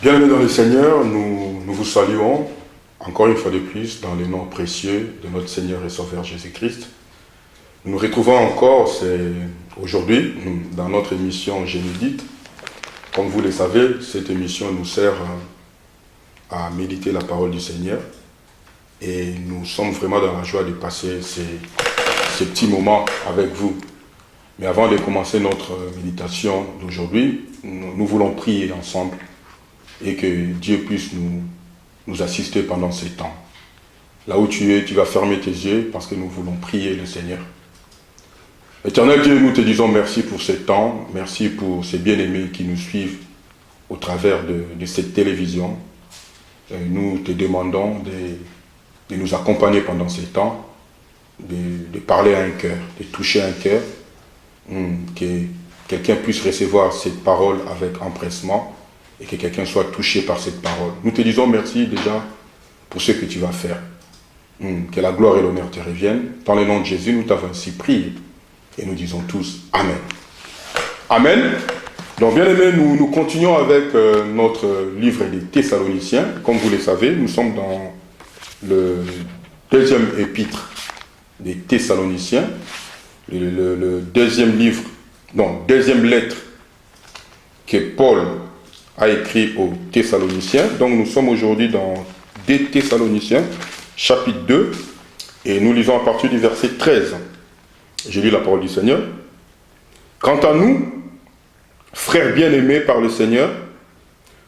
Bien-aimés dans le Seigneur, nous vous saluons encore une fois de plus dans le nom précieux de notre Seigneur et Sauveur Jésus-Christ. Nous nous retrouvons encore aujourd'hui dans notre émission Génédite. Comme vous le savez, cette émission nous sert à méditer la parole du Seigneur et nous sommes vraiment dans la joie de passer ces petits moments avec vous. Mais avant de commencer notre méditation d'aujourd'hui, nous voulons prier ensemble et que Dieu puisse nous assister pendant ces temps. Là où tu es, tu vas fermer tes yeux parce que nous voulons prier le Seigneur. Éternel Dieu, nous te disons merci pour ce temps, merci pour ces bien-aimés qui nous suivent au travers de cette télévision. Et nous te demandons de nous accompagner pendant ces temps, de parler à un cœur, de toucher un cœur, que quelqu'un puisse recevoir cette parole avec empressement et que quelqu'un soit touché par cette parole. Nous te disons merci déjà pour ce que tu vas faire. Que la gloire et l'honneur te reviennent. Dans le nom de Jésus, nous t'avons ainsi prié. Et nous disons tous Amen. Amen. Donc bien aimés, nous continuons avec notre livre des Thessaloniciens. Comme vous le savez, nous sommes dans le deuxième épître des Thessaloniciens. Le deuxième livre, deuxième lettre que Paul a écrit aux Thessaloniciens. Donc nous sommes aujourd'hui dans 2 Thessaloniciens, chapitre 2, et nous lisons à partir du verset 13. Je lis la parole du Seigneur. Quant à nous, frères bien-aimés par le Seigneur,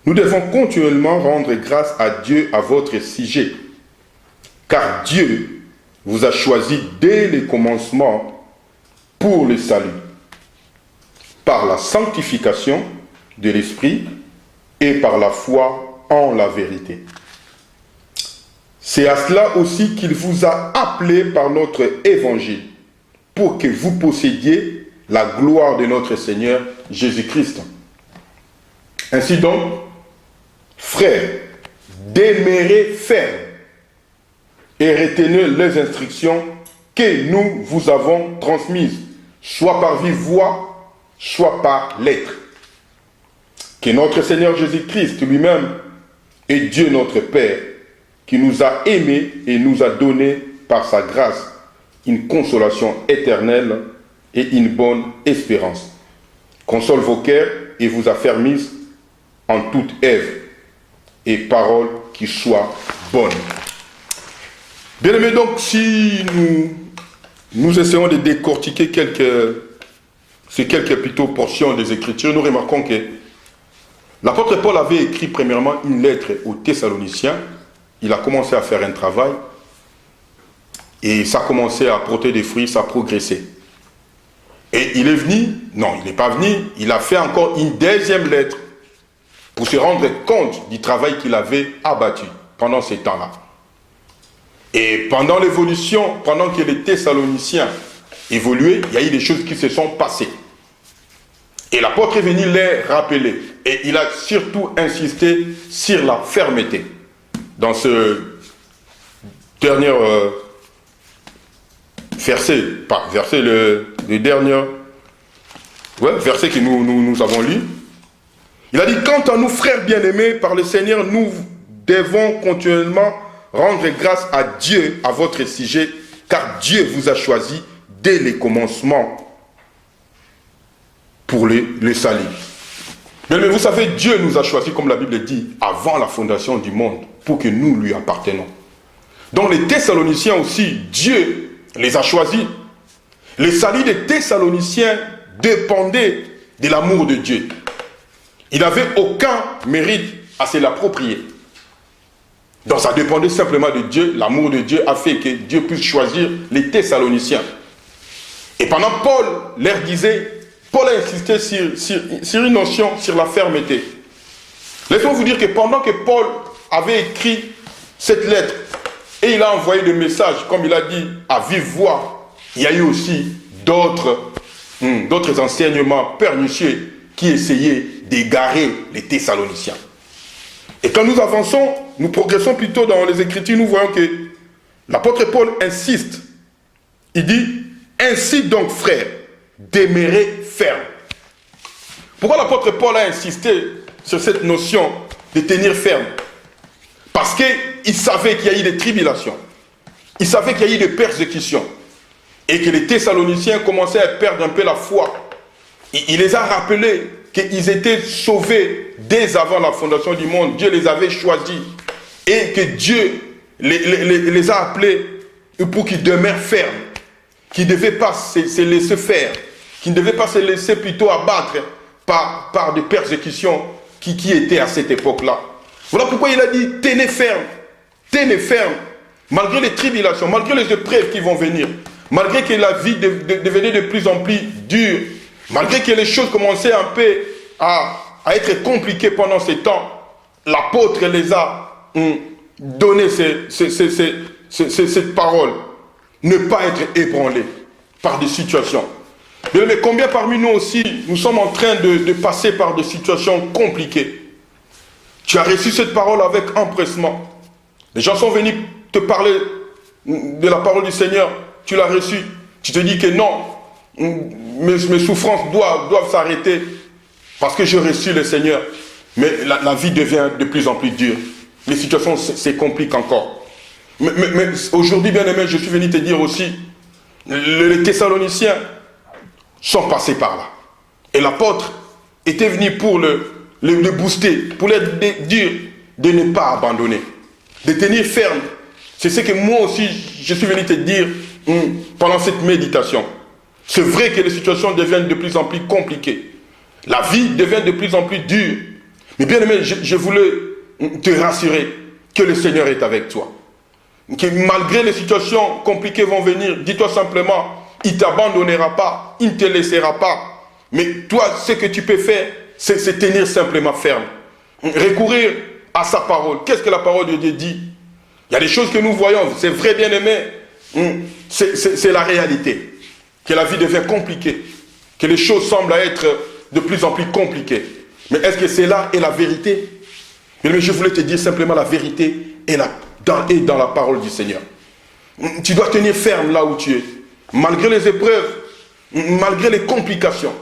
nous devons continuellement rendre grâce à Dieu à votre sujet, car Dieu vous a choisi dès le commencement pour le salut, par la sanctification de l'Esprit et par la foi en la vérité. C'est à cela aussi qu'il vous a appelé par notre évangile, pour que vous possédiez la gloire de notre Seigneur Jésus-Christ. Ainsi donc, frères, demeurez fermes et retenez les instructions que nous vous avons transmises, soit par vive voix, soit par lettre. Que notre Seigneur Jésus-Christ lui-même et Dieu notre Père, qui nous a aimés et nous a donné par sa grâce une consolation éternelle et une bonne espérance, console vos cœurs et vous affermisse en toute œuvre et parole qui soit bonne. Bien aimés, donc si nous essayons de décortiquer quelques plutôt portions des Écritures, nous remarquons que l'apôtre Paul avait écrit premièrement une lettre aux Thessaloniciens. Il a commencé à faire un travail et ça a commencé à porter des fruits, ça a progressé. Et il est venu, non, il n'est pas venu, il a fait encore une deuxième lettre pour se rendre compte du travail qu'il avait abattu pendant ces temps-là. Et pendant l'évolution, pendant que les Thessaloniciens évoluaient, il y a eu des choses qui se sont passées. Et l'apôtre est venu les rappeler. Et il a surtout insisté sur la fermeté. Dans ce dernier verset que nous avons lu, il a dit, quant à nous frères bien-aimés par le Seigneur, nous devons continuellement rendre grâce à Dieu à votre sujet, car Dieu vous a choisi dès les commencements pour le salut. Mais vous savez, Dieu nous a choisis, comme la Bible dit, avant la fondation du monde, pour que nous lui appartenons. Donc les Thessaloniciens aussi, Dieu les a choisis. Le salut des Thessaloniciens dépendait de l'amour de Dieu. Il n'avait aucun mérite à se l'approprier. Donc ça dépendait simplement de Dieu. L'amour de Dieu a fait que Dieu puisse choisir les Thessaloniciens. Et pendant Paul leur disait, Paul a insisté sur une notion, sur la fermeté. Laissez-moi vous dire que pendant que Paul avait écrit cette lettre, et il a envoyé des messages, comme il a dit, à vive voix, il y a eu aussi d'autres enseignements pernicieux qui essayaient d'égarer les Thessaloniciens. Et quand nous avançons, nous progressons plutôt dans les Écritures, nous voyons que l'apôtre Paul insiste. Il dit, ainsi donc frères, demeurez fermes. Pourquoi l'apôtre Paul a insisté sur cette notion de tenir ferme. Parce qu'il savait qu'il y a eu des tribulations. Il savait qu'il y a eu des persécutions. Et que les Thessaloniciens commençaient à perdre un peu la foi. Il les a rappelés qu'ils étaient sauvés dès avant la fondation du monde. Dieu les avait choisis. Et que Dieu les a appelés pour qu'ils demeurent fermes. Qu'ils ne devaient pas se laisser faire. Qu'ils ne devaient pas se laisser plutôt abattre par des persécutions qui étaient à cette époque-là. Voilà pourquoi il a dit, tenez ferme, malgré les tribulations, malgré les épreuves qui vont venir, malgré que la vie devenait de plus en plus dure, malgré que les choses commençaient un peu à être compliquées pendant ces temps, l'apôtre les a donné cette parole, ne pas être ébranlé par des situations. Mais combien parmi nous aussi, nous sommes en train de passer par des situations compliquées. Tu as reçu cette parole avec empressement. Les gens sont venus te parler de la parole du Seigneur. Tu l'as reçue. Tu te dis que non, mes souffrances doivent s'arrêter parce que j'ai reçu le Seigneur. Mais la vie devient de plus en plus dure. Les situations se compliquent encore. Mais aujourd'hui, bien-aimé, je suis venu te dire aussi, les Thessaloniciens sont passés par là. Et l'apôtre était venu pour le booster, pour leur dire de ne pas abandonner, de tenir ferme. C'est ce que moi aussi, je suis venu te dire pendant cette méditation. C'est vrai que les situations deviennent de plus en plus compliquées. La vie devient de plus en plus dure. Mais bien aimé, je voulais te rassurer que le Seigneur est avec toi. Que malgré les situations compliquées vont venir, dis-toi simplement, il ne t'abandonnera pas, il ne te laissera pas. Mais toi, ce que tu peux faire, c'est tenir simplement ferme. Recourir à sa parole. Qu'est-ce que la parole de Dieu dit? Il y a des choses que nous voyons, c'est vrai, bien-aimé. C'est la réalité. Que la vie devient compliquée. Que les choses semblent être de plus en plus compliquées. Mais est-ce que cela est la vérité? Mais je voulais te dire simplement la vérité est dans la parole du Seigneur. Tu dois tenir ferme là où tu es. Malgré les épreuves, malgré les complications,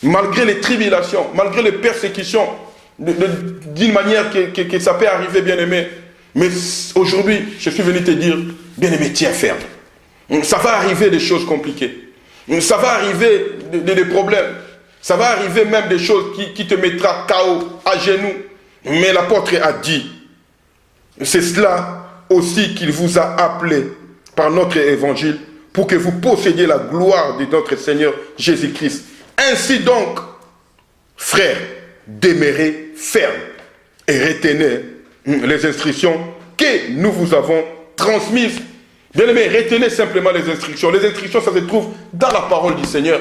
malgré les tribulations, malgré les persécutions, d'une manière que ça peut arriver, bien-aimé. Mais aujourd'hui, je suis venu te dire, bien-aimé, tiens ferme. Ça va arriver des choses compliquées. Ça va arriver des problèmes. Ça va arriver même des choses qui te mettra KO, à genoux. Mais l'apôtre a dit, c'est cela aussi qu'il vous a appelé par notre évangile, pour que vous possédiez la gloire de notre Seigneur Jésus-Christ. Ainsi donc, frères, demeurez fermes et retenez les instructions que nous vous avons transmises. Bien aimé, retenez simplement les instructions. Les instructions, ça se trouve dans la parole du Seigneur.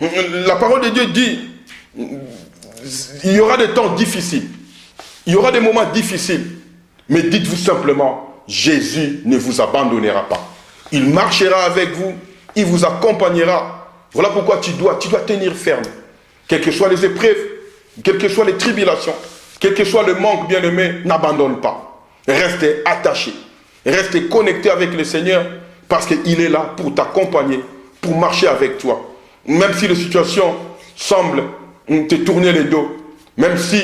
La parole de Dieu dit, il y aura des temps difficiles. Il y aura des moments difficiles. Mais dites-vous simplement, Jésus ne vous abandonnera pas. Il marchera avec vous, il vous accompagnera. Voilà pourquoi tu dois tenir ferme. Quelles que soient les épreuves, quelles que soient les tribulations, quel que soit le manque, bien-aimé, n'abandonne pas. Restez attaché, restez connecté avec le Seigneur, parce qu'il est là pour t'accompagner, pour marcher avec toi. Même si les situations semblent te tourner le dos, même si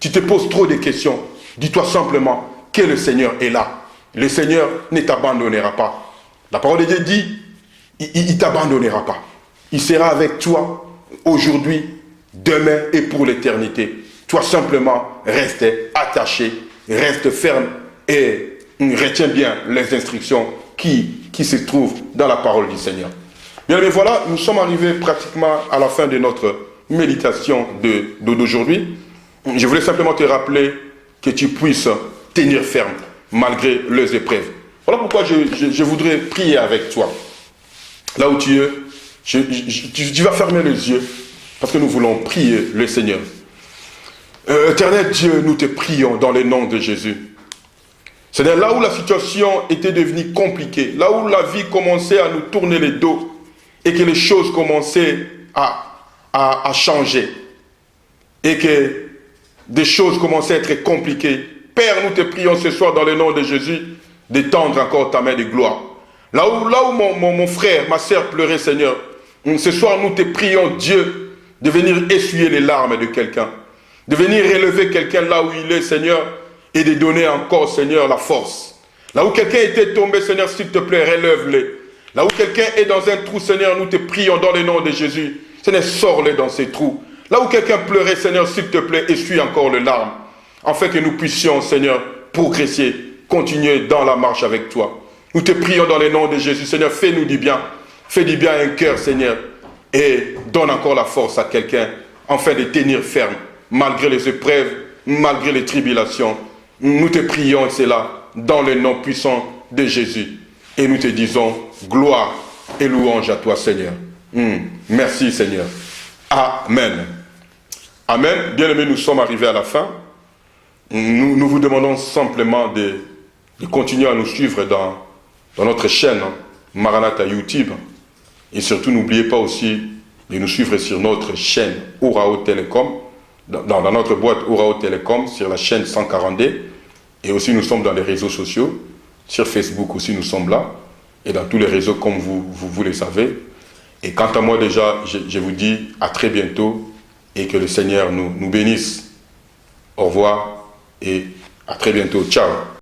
tu te poses trop de questions, dis-toi simplement que le Seigneur est là. Le Seigneur ne t'abandonnera pas. La parole de Dieu dit, il ne t'abandonnera pas. Il sera avec toi aujourd'hui, demain et pour l'éternité. Toi simplement, reste attaché, reste ferme et retiens bien les instructions qui se trouvent dans la parole du Seigneur. Bien, mais voilà, nous sommes arrivés pratiquement à la fin de notre méditation d'aujourd'hui. Je voulais simplement te rappeler que tu puisses tenir ferme malgré les épreuves. Voilà pourquoi je voudrais prier avec toi. Là où tu es, tu vas fermer les yeux parce que nous voulons prier le Seigneur. Éternel Dieu, nous te prions dans le nom de Jésus. C'est-à-dire là où la situation était devenue compliquée, là où la vie commençait à nous tourner le dos et que les choses commençaient à changer et que des choses commençaient à être compliquées. Père, nous te prions ce soir dans le nom de Jésus d'étendre encore ta main de gloire. Là où mon frère, ma sœur pleurait, Seigneur, ce soir nous te prions, Dieu, de venir essuyer les larmes de quelqu'un. de venir relever quelqu'un là où il est, Seigneur, et de donner encore, Seigneur, la force. Là où quelqu'un était tombé, Seigneur, s'il te plaît, relève-le. Là où quelqu'un est dans un trou, Seigneur, nous te prions dans le nom de Jésus. Seigneur, sors-le dans ces trous. Là où quelqu'un pleurait, Seigneur, s'il te plaît, essuie encore les larmes. Afin que nous puissions, Seigneur, progresser, continuer dans la marche avec toi. Nous te prions dans le nom de Jésus. Seigneur, fais-nous du bien. Fais du bien à un cœur, Seigneur. Et donne encore la force à quelqu'un, afin de tenir ferme, malgré les épreuves, malgré les tribulations. Nous te prions, et c'est là, dans le nom puissant de Jésus. Et nous te disons gloire et louange à toi, Seigneur. Merci, Seigneur. Amen. Amen. Bien-aimés, nous sommes arrivés à la fin. Nous vous demandons simplement de continuer à nous suivre dans notre chaîne Maranatha YouTube. Et surtout, n'oubliez pas aussi de nous suivre sur notre chaîne Urao Télécom, dans notre boîte Urao Télécom, sur la chaîne 142. Et aussi, nous sommes dans les réseaux sociaux. Sur Facebook aussi, nous sommes là. Et dans tous les réseaux, comme vous le savez. Et quant à moi, déjà, je vous dis à très bientôt. Et que le Seigneur nous bénisse. Au revoir et à très bientôt. Ciao.